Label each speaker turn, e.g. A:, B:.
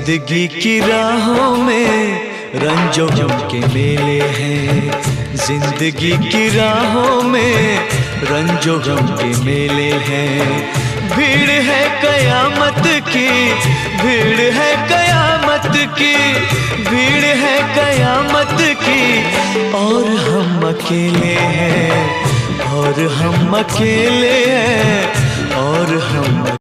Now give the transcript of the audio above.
A: जिंदगी की राहों में रंजो गम के मेले हैं, जिंदगी की राहों में रंजो गम के मेले हैं। भीड़ है कयामत की, भीड़ है कयामत की, भीड़ है कयामत की, और हम अकेले हैं, और हम अकेले हैं, और हम